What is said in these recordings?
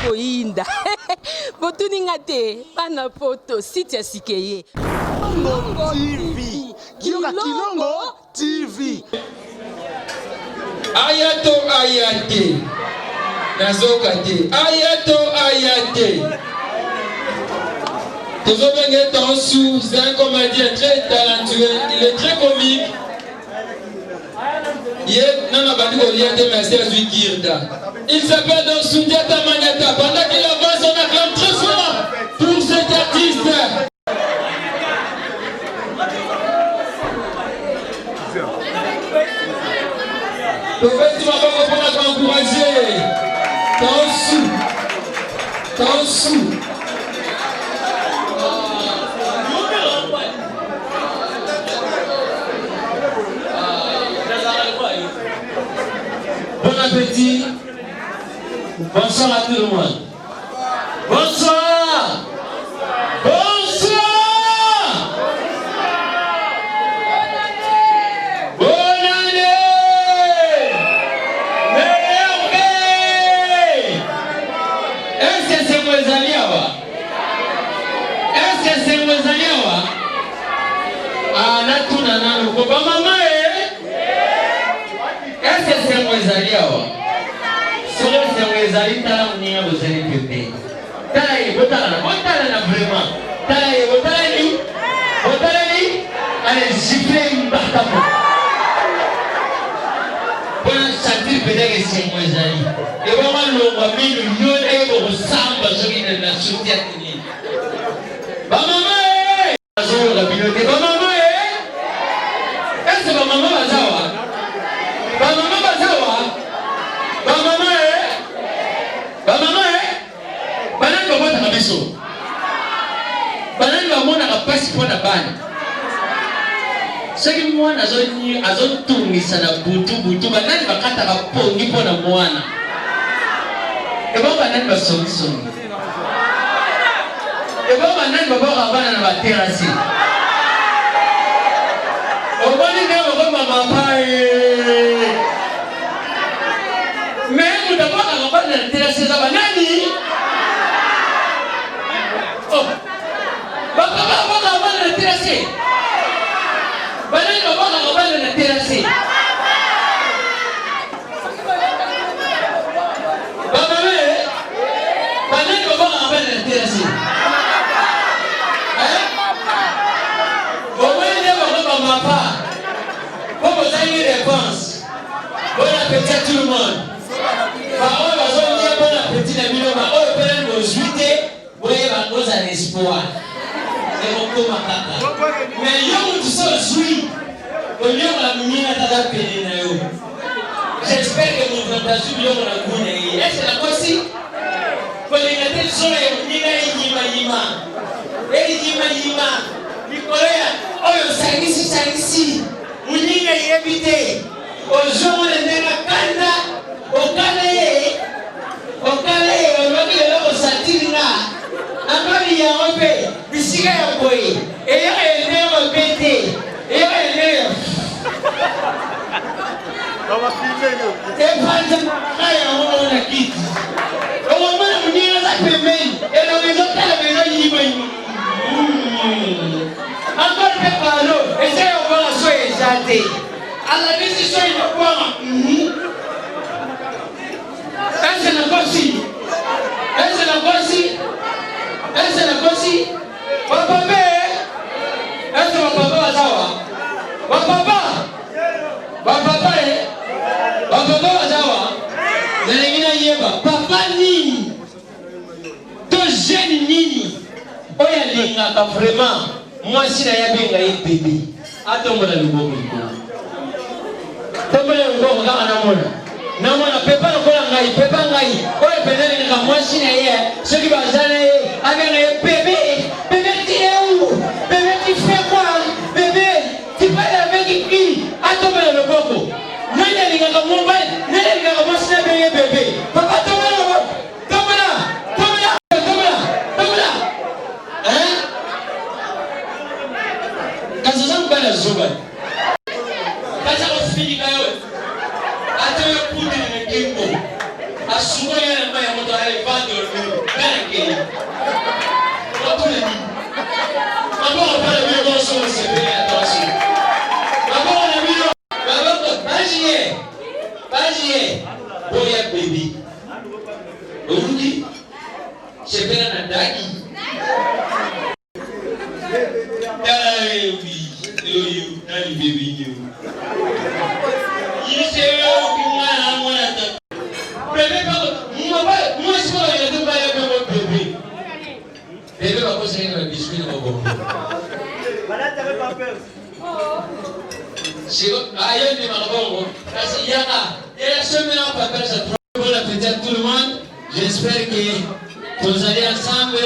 Koinda botuninga te bana poto site ya sikeye Kilongo TV Kilongo TV Ayato ayate nazoka te ayato ayate Tozobenge Tansu, c'est un comédien très talentueux, il est très comique. Il s'appelle donc Sundiata Maniata. Pendant qu'il avance, on acclame très fort pour cet artiste. Peut-être tu vas pas comprendre à t'encourager. Tansu. Bon appétit. Bonsoir à tout le monde. Bonsoir. Bonsoir. Bonne année. Est-ce que c'est vos amis Est-ce que c'est vos amis Ah, natuna nanu ko ba mama Est-ce que c'est vos amis Sur les amis, t'as la mounia vous allez péter. T'as vraiment. Allez, gifler une bartamo. Pour chanter peut-être que c'est mes amis. Et vraiment, l'on va mettre le lion et on ressemble à ce qui est la soutien. Ba maman, azur la bilote. Ba maman, est-ce que ba maman bazawa? Ba maman bazawa? Ba maman, banani bamona kabiso. Banani bamona kapasi pona bana. Seki mwana azotungisa na butu banani bakata kapongi pona mwana. Eba banani basongisongi. Eba banani babaka bana na baterasi. Obani nemo kama mapae. Mais nous d'abord à la base de la saison banani. Oh, papa va avoir le terrassé. Banani va avoir le terrassé. Papa banani va avoir le terrassé. Bon, moi ma part. Bon, vous avez une réponse. Bon appétit à tout le monde. Parole aux dire bon appétit à Miloma. Oh, peut-être aux juillet, vous voyez ma cause à l'espoir. Et mon coma kaka. Mais yo, tu sais, jouis. Au lieu de la mouille, on a tapé les naïos. J'espère que mon fantasme, yo, on a gouné. Est-ce que la voici? Quand les gâtés sont là, il y a yima. Et yima. Nicolas, oh, salisi. Vous n'y avez évité. Au jour où les nègres kanda. Okale, on va satirina. Amari ya ope, bisika ya boy. Et ya ene opete. Et ya ene. On va filmer nous. Et pas kaya on a kit. On va même venir à la paiement. Et la maison la maison yima. Encore préparé. Et c'est on va la soyer janté. À la décision il va voir. Est-ce la voici? Papa, est-ce que papa va savoir? Papa va savoir? Papa ni deux jeunes nini. Oya linga vraiment. Moi si na yabenga ye bébé. Attends moi la lubomo. Tombe le lubomo kama namona. Namona pepa ngai oye penene nga mwasi na ye soki bazana ye abenga ye bébé tu es où bébé tu fais quoi bébé tu parles avec qui atomela le boko nani linga mobile nani linga mwasi na benga bébé papa tomela hein kaza zangu bana zuba kaza ofini kayo futi na kimbo. Asumo yana maya moto ale vado ni. Banke. Wapo ni. Mabo pale mimi goso sebea tosi. Mabo na mimi. Mabo bajiye. Boya baby. Urundi. Sebea na dagi. You, nani baby you. You say you want to. Baby, moi si moi je te parle de bébé. Bébé va poser un biscuit dans mon bon. Voilà, t'avais pas peur. Si aïe ni marabon. Parce qu'il y a la semaine en papa ça trouve la fête à tout le monde. J'espère que vous allez ensemble.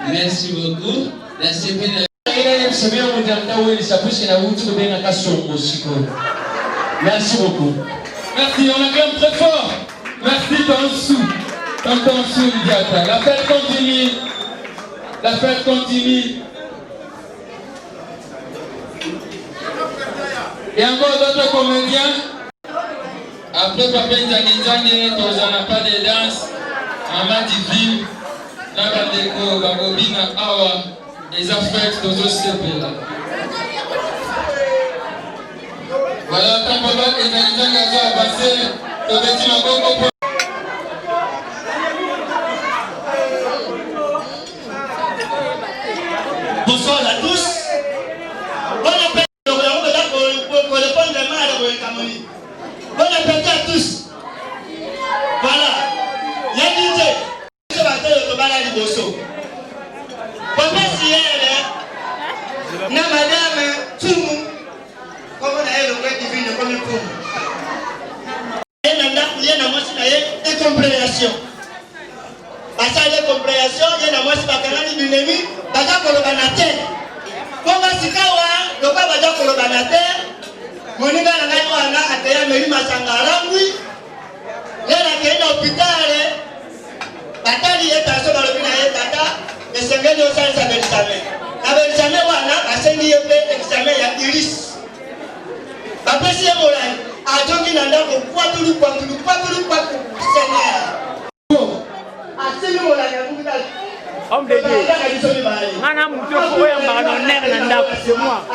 Merci beaucoup. La semaine. Merci beaucoup. Merci, on acclame très fort. Merci Tansou Diata. La fête continue. La fête continue. Et encore d'autres comédiens. Après Papa Nzangi, on n'a pas de danse. Maman Divine, Nakandeko, Babobina, Awa, les affaires de Zosepela. Voilà, quand Papa Nzangi a passé, le petit Magongo. Bonsoir à tous. Bon appétit. Pour répondre à Cameroun. Bon appétit à tous. Voilà. Il y a dit que je vais te parler de Bosso. Papa Sière, na madame Toumou, comme on a eu le vrai divin comme un poum. Il y a des compréhensions. Parce que les compréhensions, il y a des compréhensions du ennemi, parce que le banaté. Comme si le baba kolobanate, moninga na ngai wana ateya meri masangara ngui. Lena kenda hôpital, batali eta so balobina eta esengeli osalisa belisame. Na belisame wana asengi yepe examen ya iris. Bapesi ye molai, ajongi na ndako kwatulu Seigneur. Asengi molai ya ngukitali. Homme de Dieu, Nana Moutou, c'est moi.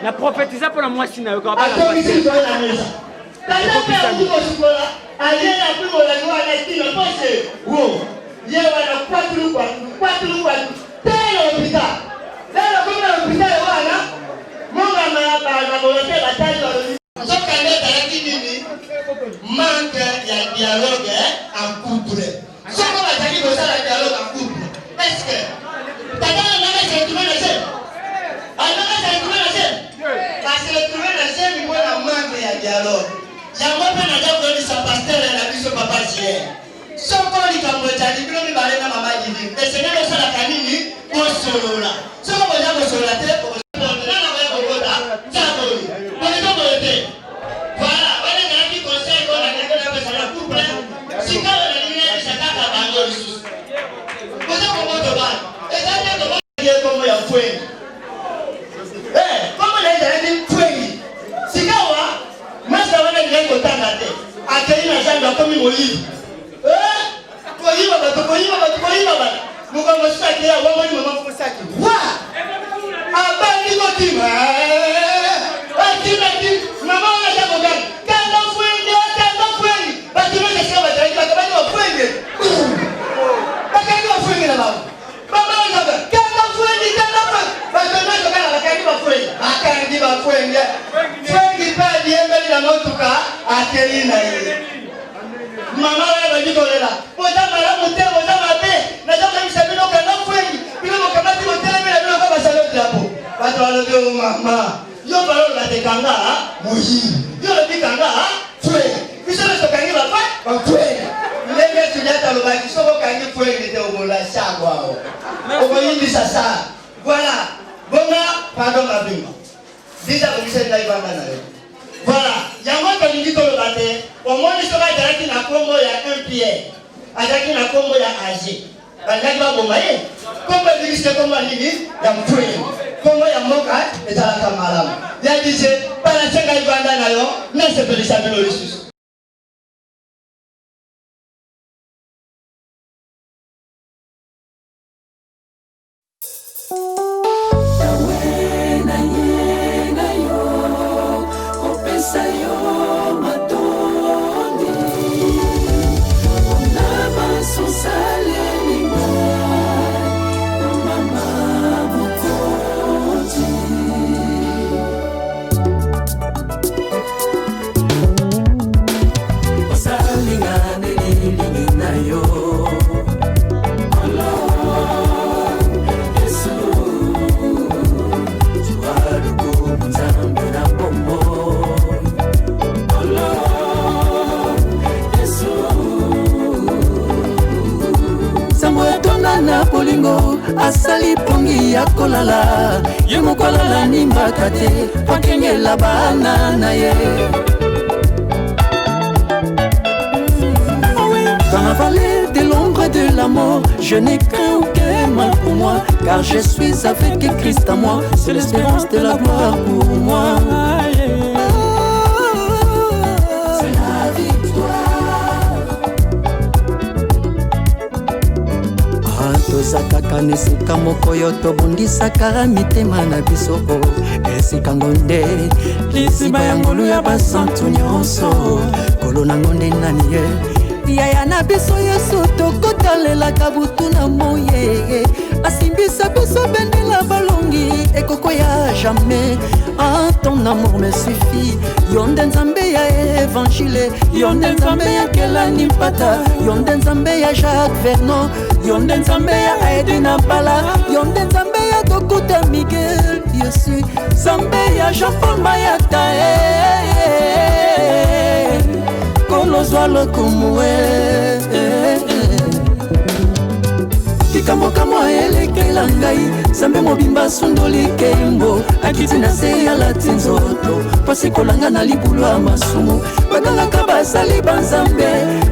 La prophétisa pour la moitié n'a pas la moitié. Manque de dialogue en couple. Ça va dire que ça le dialogue en couple. Est-ce que t'as le trouvé la scène? Parce que le trouvé la scène, il faut la manque de dialogue. Il y a un peu de sa pasteur et la bise au papa hier. Son corps est comme le tali, il est dans ma main divine. Et c'est là que la canine au solo là. Ce qu'on va dire au solo là, c'est pour le voilà, on est dans le conseil qu'on a fait la couple. Si quand on a dit que c'est à la banque, vous avez comment te battre? Et ça, c'est comment il y a comme il y a fouet. Comment il y a dit fouet? Si quand on a dit que tu as dit accueillir la jambe comme il m'a dit. Nous commençons à dire à Wamani Maman Foussaki. Wa! Abandi Kotima! Maman, on a déjà regardé. Quand on fouille, parce que moi, je suis là, je vais fouiller là-bas. Maman, on a dit, quand on fouille, parce que moi, je vais fouiller. La motuka akeli na ye mama wa ba diko lela boza mala mote boza mabe na jamu misabino kana fwengi bilo mokamati mote bila bilo kwa basalo drapo bato walobe mama yo balo la tekanga moyi yo le tikanga fwengi bisalo sokangi ba fwengi lenge tunyata lo ba kisoko kangi fwengi te obola shagwa o yindi sasa voilà bonga pardon mabima déjà vous êtes là ibanga na yo. Voilà, il y a un peu de temps de bataille. Au moins, il sera dans la Congo, il y a un Pierre. Avec la Congo, il y a Agé. Il y a un kombo elikisi kombo nini ya mpwini kombo ya mboka ezalaka malamu ya dije banasenga libanda na yo nasepelisa bino lisusu asali pongi ya kolala ye mokolala nimbaka te pakengela bana na ye dans la vallée de l'ombre de la mort je n'ai craint aucun mal pour moi car je suis avec Christ à moi c'est l'espérance de la gloire pour moi. Tozakaka nesika moko yo tobundisaka mitema na biso esika ngonde lisiba ya ngolu ya basantu nyonso kolo na ngonde nani ye yaya na biso yesu tokotalelaka butu na moye asimbisa biso bendela balongi ekoko ya jamais ah ton amour me suffit yonde nzambe ya évangile yonde nzambe ya kelani mpata yonde nzambe ya Jacques Vernon yonde nzambe ya Edina Bala yonde nzambe ya Dokuta Miguel Yesu nzambe ya Jean-Paul Mayata kolozwa lokumwe kikambo kamwa elekela ngai nzambe mobimba sundoli kembo akiti na se ya lati nzoto pasi kolanga na libulu ya masumu bagangaka basali banzambe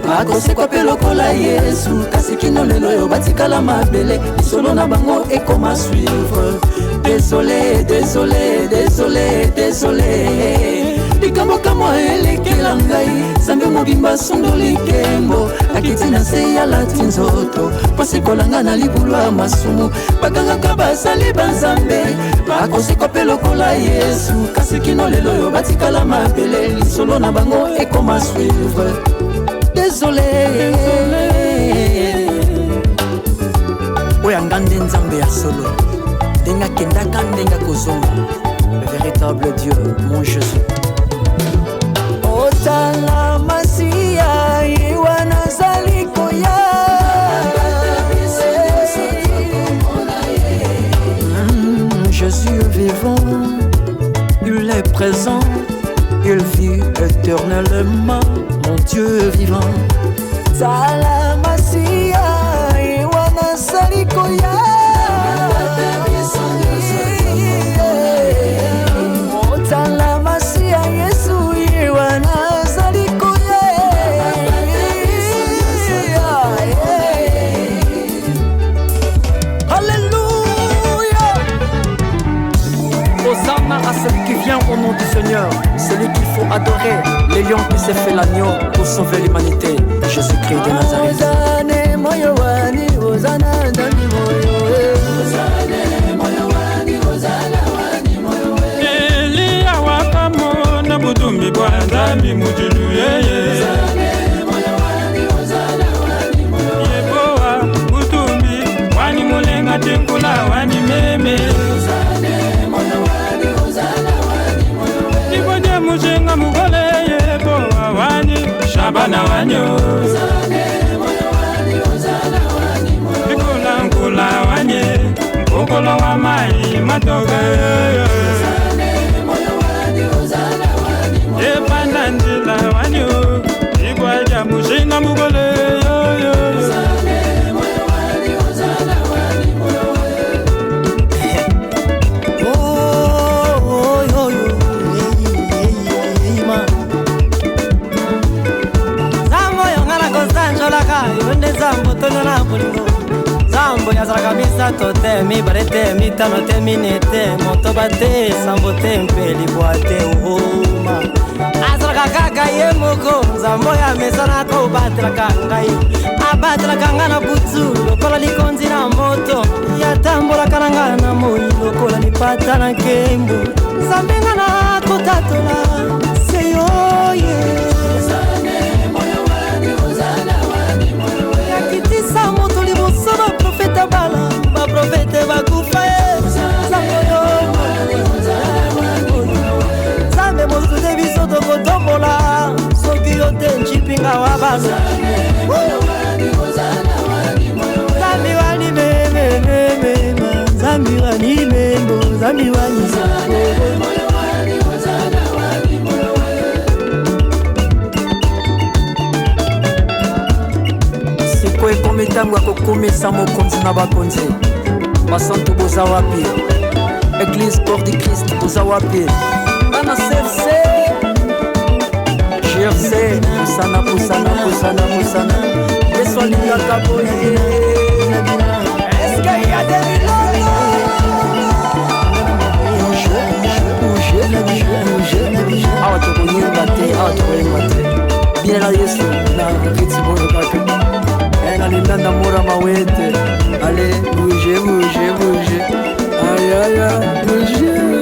bakosekwa mpe lokola yesu kasi kino lelo yo batikala mabele lisolo na bango ekoma suivre désolé désolé désolé désolé likambo kamwa elekela ngai nzambe mobimba sundoli kembo akiti na se ya lati nzoto pasi kolanga na libulu ya masumu bagangaka basali banzambe bakosekwa mpe lokola yesu kasi kino lelo yo batikala mabele lisolo na bango ekoma suivre désolé oyo ngande nzambe ya solo ndenga kendaka ndenga kozonga le véritable Dieu mon Jésus otala masiya iwana zali koya Jésus vivant il est présent il vit éternellement mon Dieu vivant Tala masiya iwana zali koya otala masiya Yesu iwana zali koya Alléluia. Hosanna à celui qui vient au nom du Seigneur, celui qu'il faut adorer, les lions qui s'est fait l'agneau pour sauver l'humanité, Jésus-Christ de Nazareth. Elia wakamo na budumbi bwanda mimujulu yeye Yeboa budumbi wani mulenga tinkula wani meme Iboje mushenga mugole yeboa wani shabana wanyo Nikula nkula wani Okolo wa mai matoga Epanda ndila wanyo Igwaja mushinga mugole nzambo yazalaka misato te mibale te mitano te mine te motoba te sambo te mpe libwa te oma azalaka kaka ye moko nzambo ya mesanaka obatelaka ngai abatelaka nga na butu lokola likonzi na moto yatambolaka na nga na moi lokola lipata na nkembo nzambe nga na kotatola seyoye yakitisa moto liboso baprofete bala baprofete bakufa ye nzambe mosude biso tokotombola soki yo te ncipinga wa basa nzambi wani memememema nzambi wani membo nzambi wani sikoyo ekomi ntango ya kokomisa mokonzi na bakonzi basantu boza wapi eglise corps du christ boza wapi bana serse gerse pusana yesu alingaka boye eske ya awa tokoyemba te bilela yesu na kiti boyo kaka nalinda ndamura mawete ale bouge ayaya bouge